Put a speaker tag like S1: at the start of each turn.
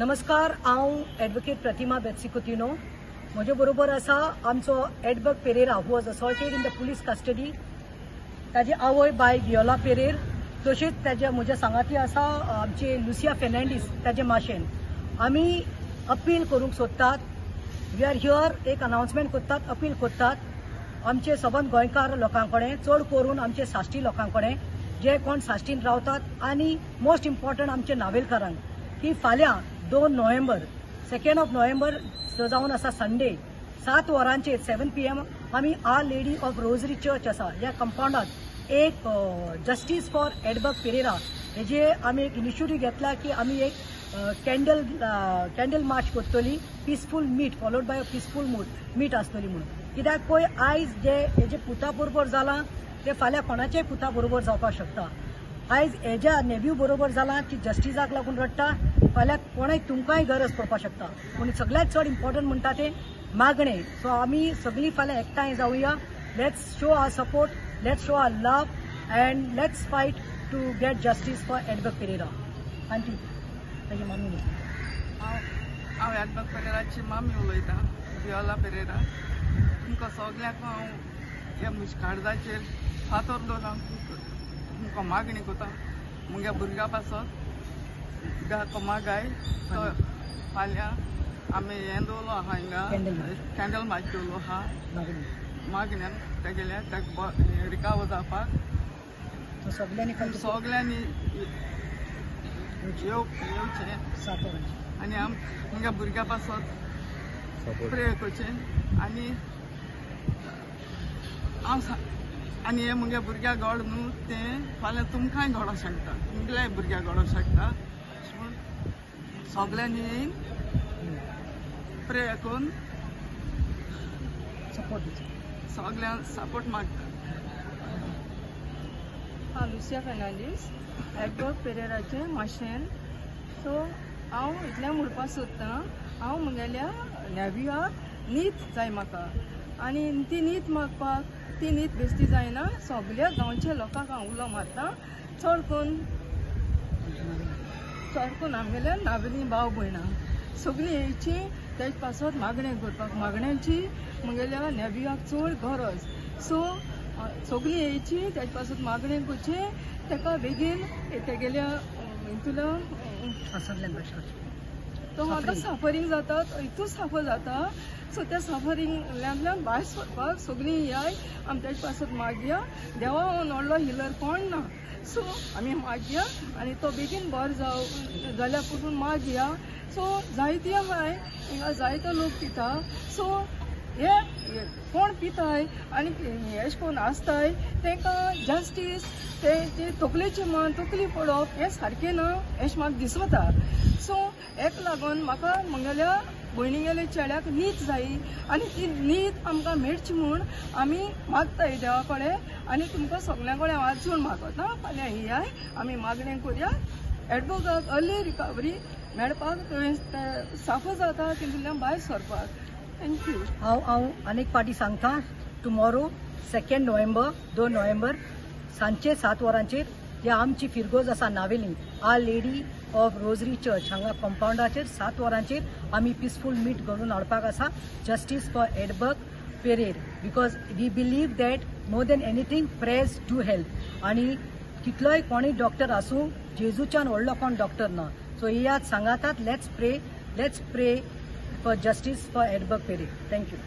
S1: नमस्कार, हांव एडवोकेट प्रतिमा बेत्सिकुतिनो. म्हजे बरोबर आसा आमचो एडवर्क Pereira who was assaulted in the police custody. ताजी आवय बाय वियोला पेरेर. तशेंच ताज्या म्हज्या सांगाती आसा आमचे लुसिया फेर्नांडीस ताजे माशेन. आमी अपील करूंक सोदतात. वी आर हियर एक अनाउन्समेंट करतात, अपील करतात आमचे सबंद गोंयकार लोकां कडेन, चड करून आमचे साश्टी लोकां कडेन जे कोण साश्टीन रावतात आनी मोस्ट इम्पॉर्टंट आमचे नावेलकारांक की फाल्यां 2 नोव्हेंबर 2 नोव्हेंबर जावन आसा संडे 7 वरांचेर 7 PM आमी our lady of rosary church आसा ह्या कंपाउंडात एक जस्टीस फॉर एडवर्क पेरेरा हेजे आमी एक इनिशिएटीव घेतला की आमी एक कॅन्डल मार्च करतली, peaceful meet followed by a peaceful meet आसतली म्हणून. कित्याक पळय आयज जे हेजे पुता बरोबर जालां ते फाल्यां कोणाचेय पुता बरोबर जावपाक शकता. आयज हेज्या नेव्यू बरोबर जालां की जस्टिसाक लागून रडटा, फाल्यां कोणाय तुमकांय गरज पडपाक शकता. पूण सगळ्यांत चड इम्पॉर्टंट म्हणटा ते मागणे. सो आमी सगळीं फाल्यां एकठांय जावया. Let's show our support, let's show our love and let's fight to get justice for Edward Pereira. आनी ताजी मामी
S2: हांव एडवर्क पेरेराची मामी उलयतां, वियोला पेरेरा. तुमकां सगळ्यांक हांव ह्या मुश्कार्दाचेर फातर दवरून तुमकां मागणी करता. मुगे भुरग्यां पासत मागाय फाल्यां आमी हें दवरलो आहा हिंगा कॅन्डल मार्च दवरलो आहा मागण्यान तेगेल्या ताका रिकावो जावपाक सगळ्यांनी येवचें आनी मुगे भुरग्यां पासत प्रे करचें आनी हांव आनी हे मुगे भुरग्यां घोड न्हू तें फाल्यां तुमकांय घडोवंक शकता, तुमगेल्याय भुरग्यां घडोवंक शकता. सगळ्यांनी येवन प्रे करून सगळ्यांक सपोर्ट मागता.
S3: हांव लुसिया फेर्नांडीस एडवर्क पेरेराचे माशेन. सो हांव इतलें म्हणपाक सोदतां, हांव मुगेल्या नेव्युआक न्हीद जाय म्हाका आनी ती न्हीद मागपाक ती न्हीद बेश्टी जायना. सगळ्या गांवच्या लोकांक हांव उलो मारतां, चड करून आमगेल्या नावेली भाव भयणां सगळीं येवची तेज पासत मागणें करपाक. मागण्यांची मुगेल्या नेव्युआक चड गरज. सो सगळीं येवची तेज पासत मागणें करचें. ताका बेगीन तेगेल्या हितून तो आतां सफरींग जाता, हितूच सफर जाता. सो त्या सफरिंगल्यान भायर सरपाक सगळीं याय आमी तेज पासत मागया. देवा व्हडलो हिलर कोण ना. सो आमी मागया आनी तो बेगीन बरो जाल्या पुरून मागया. सो जायती हाय हिंगा जायतो लोक पिता. सो हे कोण पिताय आनी एश कोन आसताय तांकां जस्टीस ते तकलेची मान तकली पडप हें सारकें ना एश म्हाका दिसता. सो हेक लागून म्हाका म्हगेल्या भयणीगेल्या चेड्याक न्हीद जायी आनी ती न्हीद आमकां मेळची म्हूण आमी मागताय देवा कडेन. आनी तुमकां सगळ्यां कडेन वाचून मागता फाल्यां येयाय आमी मागणें करया. एडवोकाक अर्ली रिकवरी मेळपाक साफ जाता तितूंतल्यान भायर सरपाक. थँक्यू.
S1: हांव आनीक पाटी सांगता, टुमॉरो 2 नोव्हेंबर 2 नोव्हेंबर सांजचे 7 वरांचेर ह्या आमची फिरगोज आसा नावेली our lady of rosary church हांगा कंपाउंडाचेर 7 वरांचेर आमी पीसफूल मीट घडोवन हाडपाक आसा justice for Edward Pereira. Because we believe that more than anything prayers do help. आनी कितलोय कोणूय डॉक्टर आसूं जेजूच्यान व्हडलो कोण डॉक्टर ना. सो याद सांगातात लेट्स प्रे for justice for Edward Pierre. Thank you.